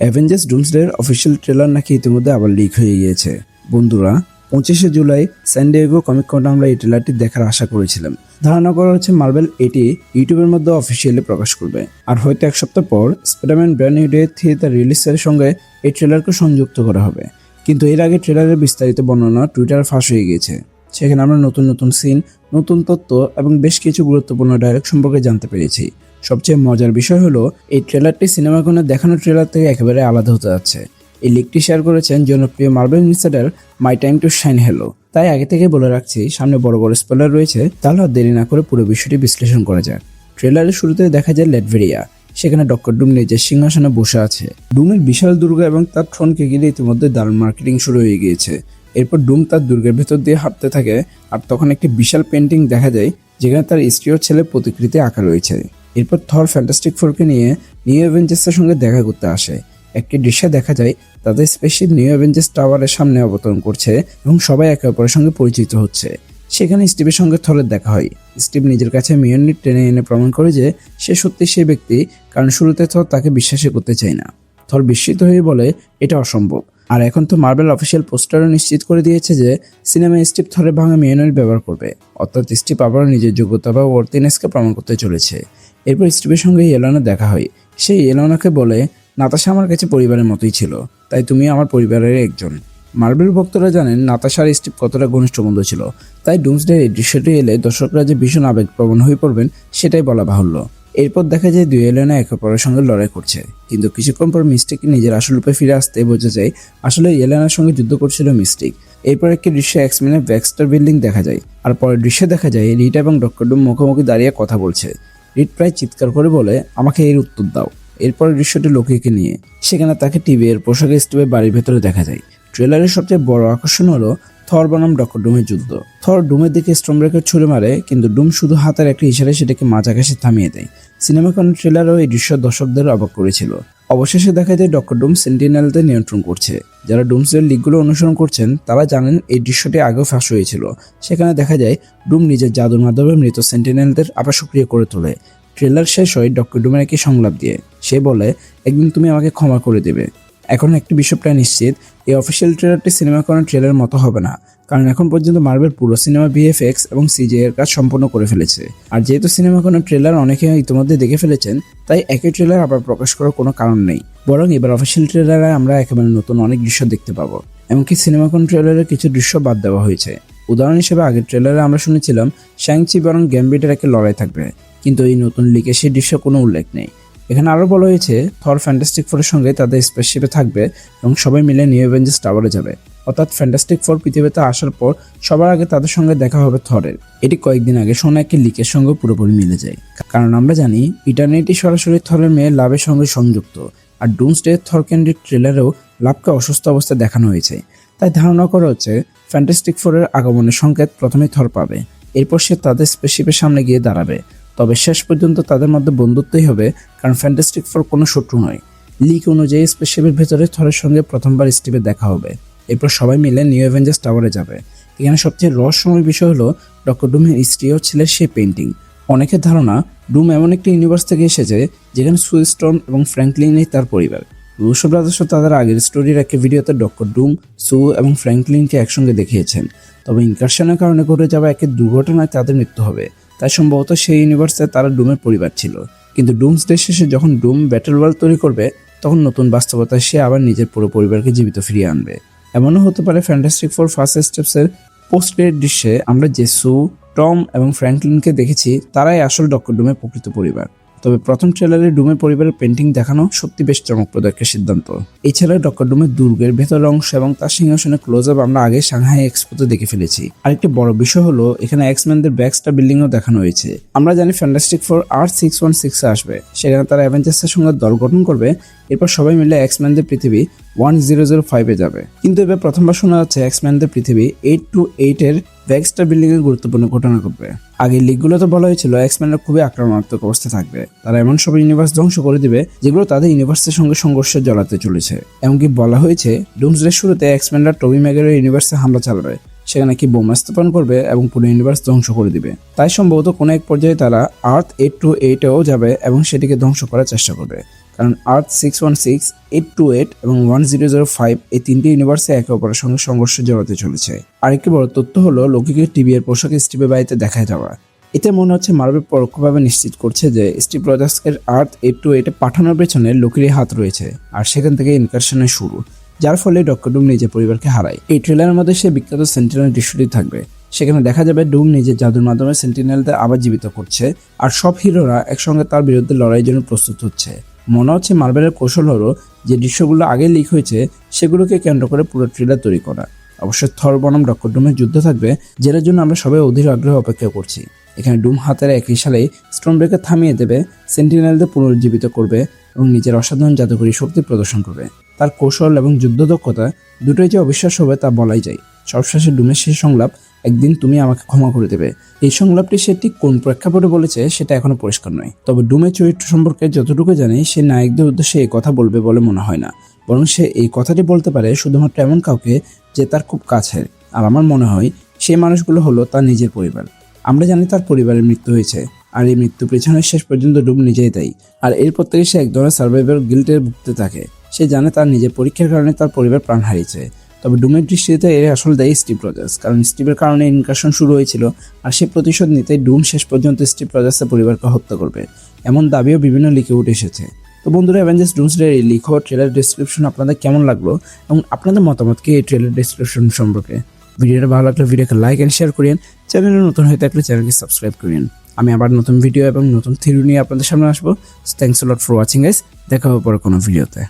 Avengers Doomsday এর official trailer নাকি ইতিমধ্যে আবার লিক হয়ে গিয়েছে। বন্ধুরা, 25শে জুলাই স্যান ডিয়েগো কমিক কনে আমরা এই ট্রেলারটি দেখার আশা করেছিলাম। ধারণা করা হচ্ছে মার্বেল এটি ইউটিউবের মধ্যে অফিসিয়ালি প্রকাশ করবে, আর হয়তো এক সপ্তাহ পর Spiderman brand new day theatre রিলিজের সঙ্গে এই ট্রেলারকে সংযুক্ত করা হবে। কিন্তু এর আগে ট্রেলারের বিস্তারিত বর্ণনা টুইটারে ফাঁস হয়ে গিয়েছে। সেখানে আমরা নতুন নতুন সিন, নতুন তথ্য এবং বেশ কিছু গুরুত্বপূর্ণ ডায়লগ সম্পর্কে জানতে পেরেছি। সবচেয়ে মজার বিষয় হলো এই ট্রেলারটি সিনেমাগণে দেখানো ট্রেলার থেকে একেবারে আলাদা হতে যাচ্ছে। এই লিকটি শেয়ার করেছেন জনপ্রিয় marble insider my time to shine hello. তাই আগে থেকে বলে রাখছি, সামনে বড় বড় স্পয়লার রয়েছে, তাহলে আর দেরি না করে পুরো বিষয়টি বিশ্লেষণ করা যাক। ট্রেলারের শুরুতে দেখা যায় ল্যাটভেরিয়া। সেখানে ডক্টর ডুম নিজের সিংহাসনে বসে আছে। ডুমের বিশাল দুর্গ এবং তার থ্রোনকে ঘিরে ইতিমধ্যে দারুণ মার্কেটিং শুরু হয়ে গিয়েছে। এরপর ডুম তার দুর্গের ভেতর দিয়ে হাঁটতে থাকে, আর তখন একটি বিশাল পেন্টিং দেখা যায় যেখানে তার স্ত্রী ও ছেলের প্রতিকৃতি আঁকা রয়েছে। এরপর থর ফ্যান্টাস্টিক ফোরকে নিয়ে নিউ অ্যাভেঞ্জার্সের সঙ্গে দেখা করতে আসে। একটি দৃশ্যে দেখা যায় তাদের স্পেসশিপ নিউ অ্যাভেঞ্জার্স টাওয়ারের সামনে অবতরণ করছে এবং সবাই একে অপরের সঙ্গে পরিচিত হচ্ছে। সেখানে স্টিভের সঙ্গে থরের দেখা হয়। স্টিভ নিজের কাছে মিয়নির টেনে এনে প্রমাণ করে যে সে সত্যি সেই ব্যক্তি, কারণ শুরুতে থর তাকে বিশ্বাসই করতে চায় না। থর বিস্মিত হয়ে বলে এটা অসম্ভব। আর এখন তো মার্বেল অফিসিয়াল পোস্টারও নিশ্চিত করে দিয়েছে যে সিনেমায় স্টিভ থরের ভাঙা মিয়নির ব্যবহার করবে, অর্থাৎ স্টিভ আবারও নিজের যোগ্যতা বা ওয়ার্থিনেসকে প্রমাণ করতে চলেছে। এরপর স্টিভের সঙ্গে এলানা দেখা হয়। সেই এলানাকে বলে, নাতাশা আমার কাছে পরিবারের মতোই ছিল, তাই তুমি আমার পরিবারের একজন। মার্বেল ভক্তরা জানেন নাতাশা আর স্টিভ কতটা ঘনিষ্ঠ বন্ধু ছিল, তাই ডুমসডে এই দৃশ্যটি এলে দর্শকরা যে ভীষণ আবেগপ্রবণ হয়ে পড়বেন সেটাই বলা বাহুল্য। এরপর দেখা যায় দুই এলেনা একে অপরের সঙ্গে লড়াই করছে, কিন্তু কিছুক্ষণ পর মিস্টিক নিজের আসল রূপে ফিরে আসতে বোঝা যায় আসলে এলেনার সঙ্গে যুদ্ধ করছিল মিস্টিক। এরপর একটি দৃশ্যে এক্সম্যানের ব্যাক্সটার বিল্ডিং দেখা যায়, আর পরের দৃশ্যে দেখা যায় রিট এবং ডক্টর ডুম মুখোমুখি দাঁড়িয়ে কথা বলছে। রিট প্রায় চিৎকার করে বলে, আমাকে এর উত্তর দাও। এরপরের দৃশ্যটি লোকিকে নিয়ে। সেখানে তাকে টিভি এর পোশাকে স্টিভের বাড়ির ভেতরে দেখা যায়। ট্রেলারের সবচেয়ে বড় আকর্ষণ হলো থর বনাম ডক্টর ডুমের যুদ্ধ। থর ডুমের দিকে স্টর্মব্রেকার ছুড়ে মারে, কিন্তু ডুম শুধু হাতের একটা ইশারায় সেটাকে মাঝ আকাশে থামিয়ে দেয়। সিনেমাকন ট্রেলারও এই দৃশ্য দর্শকদের অবাক করেছিল। অবশেষে দেখা যায় ডক্টর ডুম সেন্টিনেলদের নিয়ন্ত্রণ করছে। যারা ডুমসডের লিকগুলো অনুসরণ করছেন তারা জানেন এই দৃশ্যটি আগেও ফাঁস হয়েছিল। সেখানে দেখা যায় ডুম নিজের জাদুর মাধ্যমে মৃত সেন্টিনেলদের আবার সক্রিয় করে তোলে। ট্রেলার শেষ হয় ডক্টর ডুমের একটি সংলাপ দিয়ে। সে বলে, একদিন তুমি আমাকে ক্ষমা করে দেবে। এখন একটি বিষয় প্রায় নিশ্চিত, এই অফিসিয়াল ট্রেলারটি সিনেমাকরণ ট্রেলারের মতো হবে না, কারণ এখন পর্যন্ত মার্বেল পুরো সিনেমা ভিএফএক্স এবং সিজিআই এর কাজ সম্পন্ন করে ফেলেছে। আর যেহেতু সিনেমাকরণ ট্রেলার অনেকে ইতিমধ্যে দেখে ফেলেছেন, তাই একই ট্রেলার আবার প্রকাশ করার কোনো কারণ নেই। বরং এবার অফিসিয়াল ট্রেলারে আমরা একেবারে নতুন অনেক দৃশ্য দেখতে পাবো। এমনকি সিনেমাকরণ ট্রেলারের কিছু দৃশ্য বাদ দেওয়া হয়েছে। উদাহরণ হিসেবে আগের ট্রেলারে আমরা শুনেছিলাম শ্যাং-চি বরং গ্যাম্বিটের একটা লড়াই থাকবে, কিন্তু এই নতুন লিকে সেই দৃশ্য কোনো উল্লেখ নেই। এখানে আরও বলা হয়েছে থর ফ্যান্টাস্টিক ফোরের সঙ্গে তাদের স্পেসশিপে থাকবে এবং সবাই মিলে নিউ অ্যাভেঞ্জার্স টাওয়ারে যাবে। অর্থাৎ ফ্যান্টাস্টিক ফোর পৃথিবীতে আসার পর সবার আগে তাদের সঙ্গে দেখা হবে থরের। এটি কয়েকদিন আগে শোনা একটি লিকের সঙ্গে পুরোপুরি মিলে যায়, কারণ আমরা জানি ইটারনিটি সরাসরি থরের মেয়ে লাভের সঙ্গে সংযুক্ত। আর ডুমসডে থর কেন্দ্রিক ট্রেলারেও লাভকে অসুস্থ অবস্থায় দেখানো হয়েছে। তাই ধারণা করা হচ্ছে ফ্যান্টাস্টিক ফোরের আগমনের সংকেত প্রথমেই থর পাবে, এরপর সে তাদের স্পেসশিপের সামনে গিয়ে দাঁড়াবে। তবে শেষ পর্যন্ত তাদের মধ্যে বন্ধুত্বই হবে, কারণ ফ্যান্টাস্টিক ফোর কোনো শত্রু নয়। লিক অনুযায়ী স্পেসশিপের ভেতরে থরের সঙ্গে প্রথমবার স্টিভের দেখা হবে। এরপর সবাই মিলে নিউ অ্যাভেঞ্জার্স টাওয়ারে যাবে। এখানে সবচেয়ে রহস্যময় বিষয় হলো ডক্টর ডুমের স্ত্রী ও ছেলের সেই পেন্টিং। অনেকের ধারণা ডুম এমন একটি ইউনিভার্স থেকে এসেছে যেখানে সু স্টোন এবং ফ্র্যাঙ্কলিনই তার পরিবার। রুশো ব্রাদার্সও তাদের আগের স্টোরির একটি ভিডিওতে ডক্টর ডুম, সু এবং ফ্র্যাঙ্কলিনকে একসঙ্গে দেখিয়েছেন। তবে ইনকারশনের কারণে ঘটে যাওয়া একটি দুর্ঘটনায় তাদের মৃত্যু হবে, তাই সম্ভবত সেই ইউনিভার্সে তারা ডুমের পরিবার ছিল। কিন্তু ডুমসডে শেষে যখন ডুম ব্যাটল ওয়ার্ল্ড তৈরি করবে, তখন নতুন বাস্তবতায় সে আবার নিজের পুরো পরিবারকে জীবিত ফিরিয়ে আনবে। এমনও হতে পারে ফ্যান্টাস্টিক ফোর ফার্স্ট স্টেপসের পোস্ট ক্রেডিট দৃশ্যে আমরা যে সু, টম এবং ফ্র্যাঙ্কলিনকে দেখেছি তারাই আসল ডক্টর ডুমের প্রকৃত পরিবার। তবে প্রথম ট্রেলারে ডুমের পরিবারের পেন্টিং দেখানো সত্যি বেশ চমকপ্রদ একটা সিদ্ধান্ত। এছাড়া ডক্টর ডুমের দুর্গের ভেতরের অংশ এবং তার সিংহাসনের ক্লোজ আপ আমরা আগে সাংহাই এক্সপোতে দেখে ফেলেছি। আরেকটি বড় বিষয় হলো এখানে এক্সম্যানদের ব্যাকস্টার বিল্ডিংও দেখানো হয়েছে। আমরা জানি ফ্যান্টাস্টিক ফোর R616 আসবে, সেখানে তারা অ্যাভেঞ্জার্সের সঙ্গে দল গঠন করবে। এরপর সবাই মিলে এক্সম্যানদের পৃথিবী 1005-এ যাবে। কিন্তু এবার প্রথমবার শোনা যাচ্ছে এক্সম্যানদের পৃথিবী 828 এর ব্যাকস্টার বিল্ডিং এর গুরুত্বপূর্ণ ঘটনা ঘটবে। আগের লিগগুলোতে বলা হয়েছিল এক্সম্যানরা খুবই আক্রমণাত্মক অবস্থায় থাকবে, তারা এমন সব ইউনিভার্স ধ্বংস করে দিবে যেগুলো তাদের ইউনিভার্সের সঙ্গে সংঘর্ষে জড়াতে চলেছে। এমনকি বলা হয়েছে ডুমসডের শুরুতে এক্সম্যানরা টবি ম্যাগুয়ারের ইউনিভার্সে হামলা চালাবে, সেখানে কি বোমা স্থাপন করবে এবং পুরো ইউনিভার্স ধ্বংস করে দিবে। তাই সম্ভবত কোনো এক পর্যায়ে তারা আর্থ 828-এও যাবে এবং সেটিকে ধ্বংস করার চেষ্টা করবে, কারণ আর্থ 616, 828 এবং 1005 এই তিনটি ইউনিভার্সে একে অপরের সঙ্গে সংঘর্ষে জড়াতে চলেছে। আরেকটি বড় তথ্য হলো লোকিকে টিভি এর পোশাকে স্টিভের বাড়িতে দেখা যাওয়া। এতে মনে হচ্ছে মার্ভেল পরোক্ষভাবে নিশ্চিত করছে যে স্টিভ রজার্সকে আর্থ 828 পাঠানোর পেছনে লোকিরই হাত রয়েছে, আর সেখান থেকে ইনকারশনের শুরু, যার ফলে ডক্টর ডুম নিজের পরিবারকে হারায়। এই ট্রেলারের মধ্যে সে বিখ্যাত সেন্টিনেল দৃশ্যটি থাকবে। সেখানে দেখা যাবে ডুম নিজের জাদুর মাধ্যমে সেন্টিনেলদের আবার জীবিত করছে, আর সব হিরোরা একসঙ্গে তার বিরুদ্ধে লড়াইয়ের জন্য প্রস্তুত হচ্ছে। মনে হচ্ছে মার্ভেলের কৌশল হলো যে দৃশ্যগুলো আগে লিক হয়েছে সেগুলোকে কেন্দ্র করে পুরো ট্রেলার তৈরি করা। অবশ্যই থর বনাম ডক্টর ডুমের যুদ্ধ থাকবে, যেটার জন্য আমরা সবাই অধীর আগ্রহে অপেক্ষা করছি। এখানে ডুম হাতের একই সালেই স্টোনব্রেকার থামিয়ে দেবে, সেন্টিনেলদের পুনরুজ্জীবিত করবে এবং নিজের অসাধারণ জাদুকরী শক্তি প্রদর্শন করবে। তার কৌশল এবং যুদ্ধ দক্ষতা দুটোই যে অবিশ্বাস্য হবে তা বলাই যায়। সবশেষে ডুমের শেষ সংলাপ, একদিন তুমি আমাকে ক্ষমা করে দেবে, এই সংলাপটি সে ঠিক কোন প্রেক্ষাপটে বলেছে সেটা এখনো পরিষ্কার নয়। তবে ডুমের চরিত্র সম্পর্কে যতটুকু জানি, সে নায়কদের উদ্দেশ্যে এই কথা বলবে বলে মনে হয় না, বরং সে এই কথাটি বলতে পারে শুধুমাত্র এমন কাউকে যে তার খুব কাছের। আর আমার মনে হয় সেই মানুষগুলো হলো তার নিজের পরিবার। আমরা জানি তার পরিবারের মৃত্যু হয়েছে, আর এই মৃত্যু পেছনে শেষ পর্যন্ত ডুম নিজেই দায়ী। আর এরপর থেকে সে এক ধরনের সার্ভাইভার গিল্টের ভুগতে থাকে। সে জানে তার নিজের পরীক্ষার কারণে তার পরিবার প্রাণ হারিয়েছে। তবে ডুমের দৃষ্টিতে এর আসল দায়ী স্টিভ রজার্স, কারণ স্টিভের কারণে ইনকারশন শুরু হয়েছিল, আর সে প্রতিশোধ নিতে ডুম শেষ পর্যন্ত স্টিভ রজার্সের পরিবারকে হত্যা করবে, এমন দাবিও বিভিন্ন লিখে উঠে এসেছে। তো বন্ধুরা, অ্যাভেঞ্জার্স ডুমসডে এই লিখ হওয়া ট্রেলার ডেসক্রিপশন আপনাদের কেমন লাগলো এবং আপনাদের মতামত কি এই ট্রেলার ডেসক্রিপশন সম্পর্কে? ভিডিওটা ভালো লাগলে ভিডিওকে লাইক এন্ড শেয়ার করিয়েন। চ্যানেলে নতুন হয়ে থাকলে চ্যানেলকে সাবস্ক্রাইব করিয়েন। আমি আবার নতুন ভিডিও এবং নতুন থিওরি নিয়ে আপনাদের সামনে আসবো। Thanks a lot for watching guys. দেখা হবে পরে কোনো ভিডিওতে।